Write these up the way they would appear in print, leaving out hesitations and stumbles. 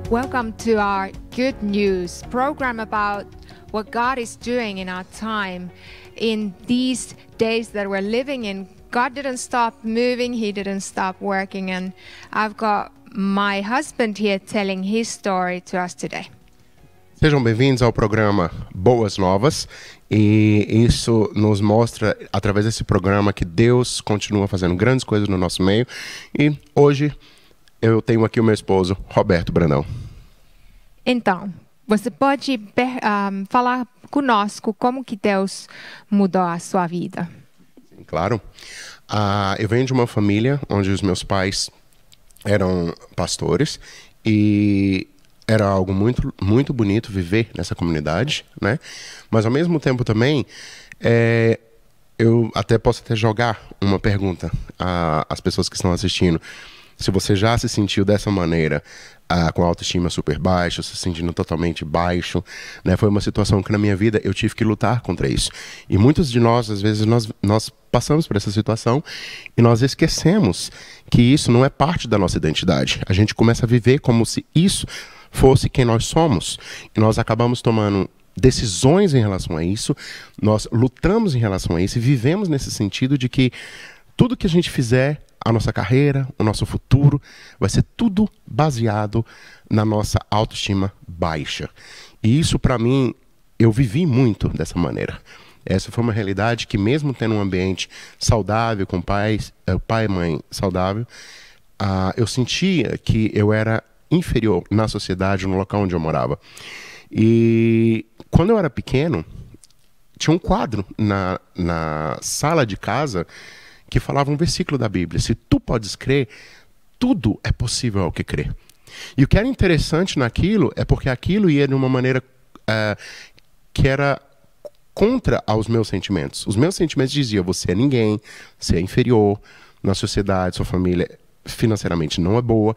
Welcome to our Good News program about what God is doing in our time. In these days that we're living in, God didn't stop moving, He didn't stop working, and I've got my husband here telling his story to us today. Sejam bem-vindos ao programa Boas Novas, e isso nos mostra, através desse programa, que Deus continua fazendo grandes coisas no nosso meio. E hoje eu tenho aqui o meu esposo, Roberto Brandão. Então, você pode falar conosco como que Deus mudou a sua vida? Sim, claro. Eu venho de uma família onde os meus pais eram pastores e era algo muito, muito bonito viver nessa comunidade, né? Mas ao mesmo tempo também, eu posso jogar uma pergunta às pessoas que estão assistindo. Se você já se sentiu dessa maneira, com a autoestima super baixa, se sentindo totalmente baixo, né? Foi uma situação que na minha vida eu tive que lutar contra isso. E muitos de nós, às vezes, nós passamos por essa situação e nós esquecemos que isso não é parte da nossa identidade. A gente começa a viver como se isso fosse quem nós somos. E nós acabamos tomando decisões em relação a isso, nós lutamos em relação a isso e vivemos nesse sentido de que tudo que a gente fizer, a nossa carreira, o nosso futuro, vai ser tudo baseado na nossa autoestima baixa. E isso, para mim, eu vivi muito dessa maneira. Essa foi uma realidade que, mesmo tendo um ambiente saudável, com pai e mãe saudável, eu sentia que eu era inferior na sociedade, no local onde eu morava. E quando eu era pequeno, tinha um quadro na sala de casa que falava um versículo da Bíblia: se tu podes crer, tudo é possível ao que crer. E o que era interessante naquilo é porque aquilo ia de uma maneira que era contra aos meus sentimentos. Os meus sentimentos diziam: você é ninguém, você é inferior na sociedade, sua família financeiramente não é boa.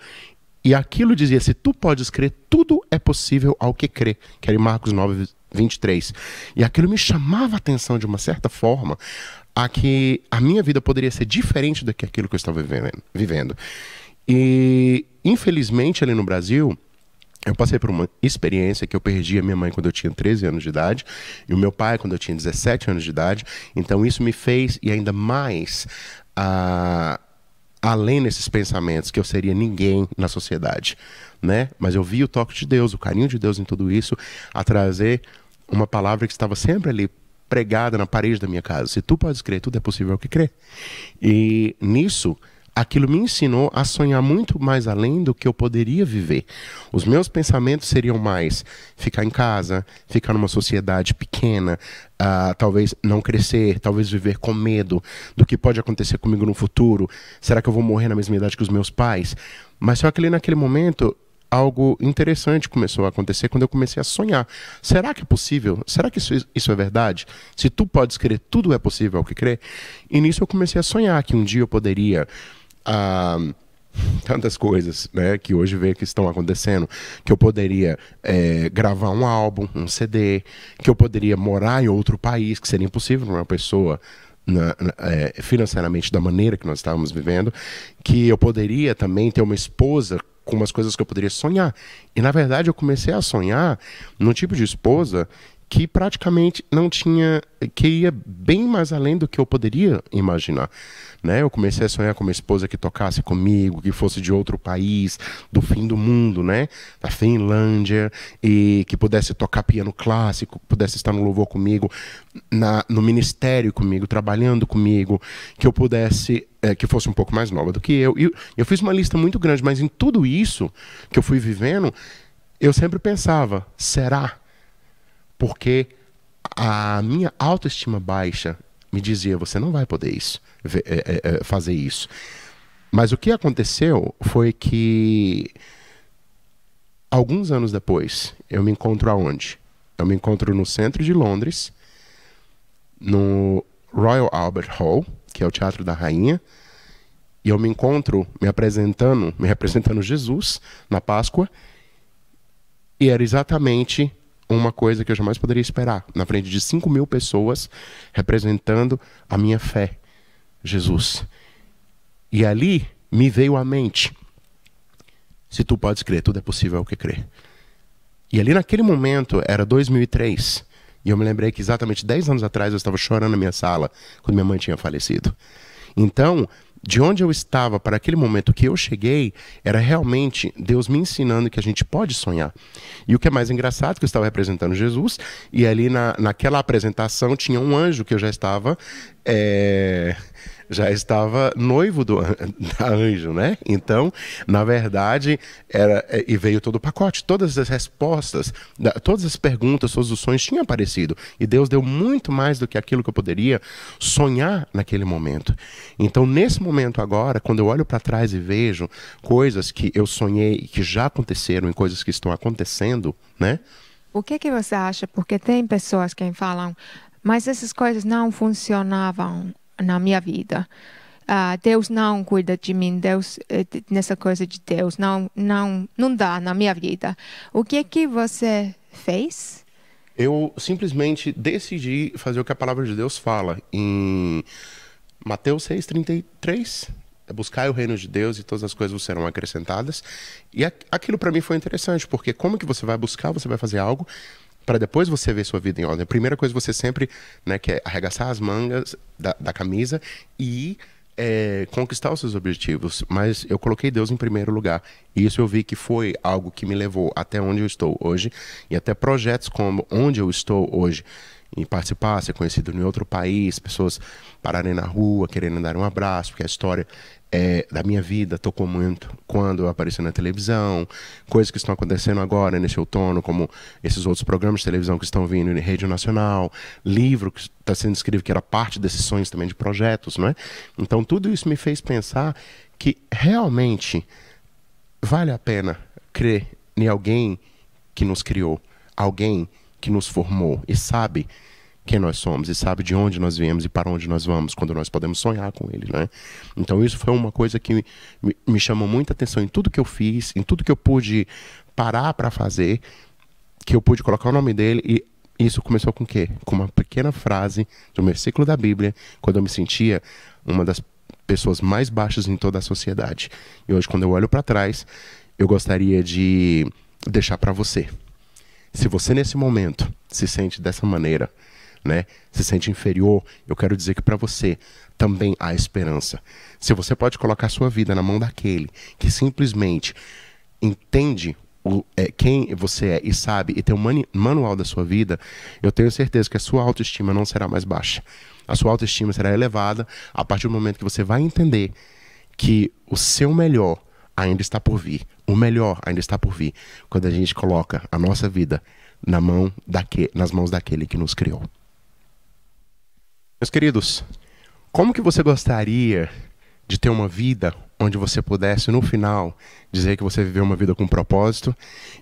E aquilo dizia: se tu podes crer, tudo é possível ao que crer, que era em Marcos 9:23. E aquilo me chamava a atenção de uma certa forma, a que a minha vida poderia ser diferente do que aquilo que eu estava vivendo. E, infelizmente, ali no Brasil, eu passei por uma experiência que eu perdi a minha mãe quando eu tinha 13 anos de idade e o meu pai quando eu tinha 17 anos de idade. Então isso me fez, e ainda mais, além desses pensamentos, que eu seria ninguém na sociedade, né? Mas eu vi o toque de Deus, o carinho de Deus em tudo isso, a trazer uma palavra que estava sempre ali, pregada na parede da minha casa: se tu podes crer, tudo é possível ao que crer. E nisso, aquilo me ensinou a sonhar muito mais além do que eu poderia viver. Os meus pensamentos seriam mais ficar em casa, ficar numa sociedade pequena, talvez não crescer, talvez viver com medo do que pode acontecer comigo no futuro. Será que eu vou morrer na mesma idade que os meus pais? Mas só que ali naquele momento, algo interessante começou a acontecer quando eu comecei a sonhar. Será que é possível? Será que isso é verdade? Se tu podes crer, tudo é possível ao que crer? E nisso eu comecei a sonhar que um dia eu poderia... tantas coisas, né, que hoje vê que estão acontecendo, que eu poderia gravar um álbum, um CD, que eu poderia morar em outro país, que seria impossível para uma pessoa financeiramente da maneira que nós estávamos vivendo, que eu poderia também ter uma esposa com umas coisas que eu poderia sonhar. E na verdade eu comecei a sonhar num tipo de esposa que praticamente não tinha, que ia bem mais além do que eu poderia imaginar, né? Eu comecei a sonhar com uma esposa que tocasse comigo, que fosse de outro país, do fim do mundo, né? Da Finlândia, e que pudesse tocar piano clássico, pudesse estar no louvor comigo, no ministério comigo, trabalhando comigo, que eu pudesse, que fosse um pouco mais nova do que eu. E eu fiz uma lista muito grande, mas em tudo isso que eu fui vivendo, eu sempre pensava: será? Porque a minha autoestima baixa me dizia: você não vai poder fazer isso. Mas o que aconteceu foi que, alguns anos depois, eu me encontro aonde? Eu me encontro no centro de Londres, no Royal Albert Hall, que é o Teatro da Rainha, e eu me encontro me representando Jesus na Páscoa, e era exatamente uma coisa que eu jamais poderia esperar, na frente de 5.000 pessoas, representando a minha fé. Jesus. E ali me veio à mente: se tu podes crer, tudo é possível ao que crer. E ali naquele momento, era 2003, e eu me lembrei que exatamente 10 anos atrás eu estava chorando na minha sala, quando minha mãe tinha falecido. Então, de onde eu estava para aquele momento que eu cheguei, era realmente Deus me ensinando que a gente pode sonhar. E o que é mais engraçado, que eu estava representando Jesus, e ali naquela apresentação tinha um anjo que eu já estava noivo da anjo, né? Então, na verdade, e veio todo o pacote. Todas as respostas, todas as perguntas, todos os sonhos tinham aparecido. E Deus deu muito mais do que aquilo que eu poderia sonhar naquele momento. Então, nesse momento agora, quando eu olho para trás e vejo coisas que eu sonhei, que já aconteceram e coisas que estão acontecendo, né? O que você acha? Porque tem pessoas que falam, mas essas coisas não funcionavam na minha vida. Deus não cuida de mim, Deus, nessa coisa de Deus, não dá na minha vida. O que você fez? Eu simplesmente decidi fazer o que a palavra de Deus fala em Mateus 6,33. Buscai o reino de Deus e todas as coisas vos serão acrescentadas. E aquilo para mim foi interessante, porque como que você vai buscar, você vai fazer algo para depois você ver sua vida em ordem. A primeira coisa você sempre, né, quer arregaçar as mangas da camisa e conquistar os seus objetivos. Mas eu coloquei Deus em primeiro lugar. E isso eu vi que foi algo que me levou até onde eu estou hoje e até projetos como onde eu estou hoje. Em participar, ser conhecido em outro país, pessoas pararem na rua, querendo dar um abraço, porque a história da minha vida tocou muito quando eu apareci na televisão, coisas que estão acontecendo agora nesse outono, como esses outros programas de televisão que estão vindo em rede nacional, livro que está sendo escrito que era parte desses sonhos também de projetos, não é? Então tudo isso me fez pensar que realmente vale a pena crer em alguém que nos criou, alguém que nos formou e sabe quem nós somos e sabe de onde nós viemos e para onde nós vamos, quando nós podemos sonhar com ele, né? Então isso foi uma coisa que me chamou muita atenção em tudo que eu fiz, em tudo que eu pude parar para fazer, que eu pude colocar o nome dele. E isso começou com o quê? Com uma pequena frase de um versículo da Bíblia, quando eu me sentia uma das pessoas mais baixas em toda a sociedade. E hoje, quando eu olho para trás, eu gostaria de deixar para você: se você nesse momento se sente dessa maneira, né, se sente inferior, eu quero dizer que para você também há esperança. Se você pode colocar sua vida na mão daquele que simplesmente entende quem você é e sabe e tem um manual da sua vida, eu tenho certeza que a sua autoestima não será mais baixa. A sua autoestima será elevada a partir do momento que você vai entender que o seu melhor ainda está por vir. O melhor ainda está por vir quando a gente coloca a nossa vida nas mãos daquele que nos criou. Meus queridos, como que você gostaria de ter uma vida onde você pudesse, no final, dizer que você viveu uma vida com propósito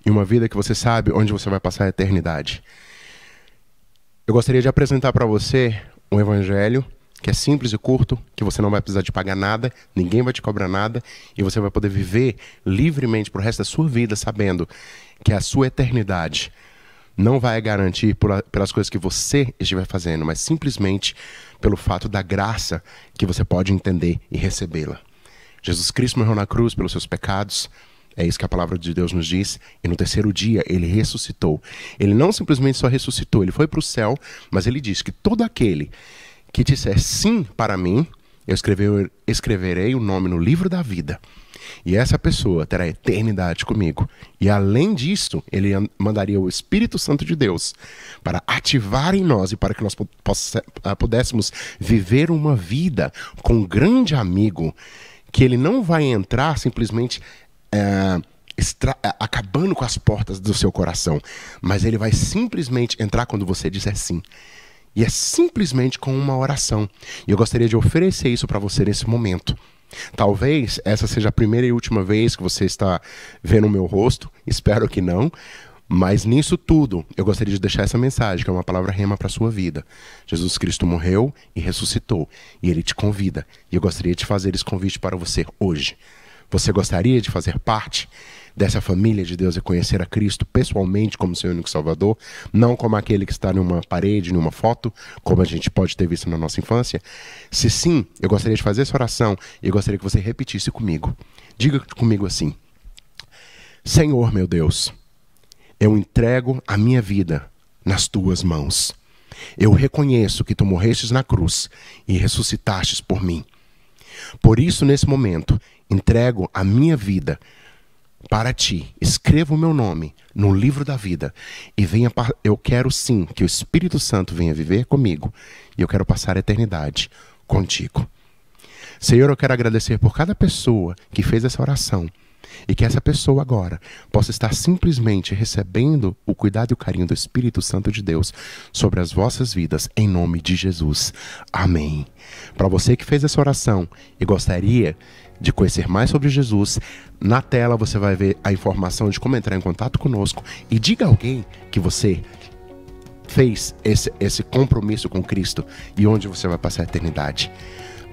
e uma vida que você sabe onde você vai passar a eternidade? Eu gostaria de apresentar para você um evangelho que é simples e curto, que você não vai precisar de pagar nada, ninguém vai te cobrar nada, e você vai poder viver livremente pro resto da sua vida, sabendo que a sua eternidade não vai garantir pelas coisas que você estiver fazendo, mas simplesmente pelo fato da graça que você pode entender e recebê-la. Jesus Cristo morreu na cruz pelos seus pecados, é isso que a palavra de Deus nos diz, e no terceiro dia ele ressuscitou. Ele não simplesmente só ressuscitou, ele foi para o céu, mas ele disse que todo aquele que disser sim para mim, eu escreverei o nome no livro da vida. E essa pessoa terá eternidade comigo. E além disso, ele mandaria o Espírito Santo de Deus para ativar em nós e para que nós pudéssemos viver uma vida com um grande amigo, que ele não vai entrar simplesmente acabando com as portas do seu coração, mas ele vai simplesmente entrar quando você disser sim. E é simplesmente com uma oração. E eu gostaria de oferecer isso para você nesse momento. Talvez essa seja a primeira e última vez que você está vendo o meu rosto. Espero que não. Mas nisso tudo, eu gostaria de deixar essa mensagem, que é uma palavra rema para a sua vida. Jesus Cristo morreu e ressuscitou. E Ele te convida. E eu gostaria de fazer esse convite para você hoje. Você gostaria de fazer parte dessa família de Deus é conhecer a Cristo pessoalmente como seu único Salvador, não como aquele que está numa parede, numa foto, como a gente pode ter visto na nossa infância? Se sim, eu gostaria de fazer essa oração e eu gostaria que você repetisse comigo. Diga comigo assim: Senhor meu Deus, eu entrego a minha vida nas tuas mãos. Eu reconheço que tu morrestes na cruz e ressuscitastes por mim. Por isso, nesse momento, entrego a minha vida para ti. Escreva o meu nome no livro da vida e eu quero sim que o Espírito Santo venha viver comigo e eu quero passar a eternidade contigo. Senhor, eu quero agradecer por cada pessoa que fez essa oração e que essa pessoa agora possa estar simplesmente recebendo o cuidado e o carinho do Espírito Santo de Deus sobre as vossas vidas, em nome de Jesus. Amém. Para você que fez essa oração e gostaria de conhecer mais sobre Jesus, na tela você vai ver a informação de como entrar em contato conosco e diga a alguém que você fez esse compromisso com Cristo e onde você vai passar a eternidade.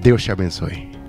Deus te abençoe.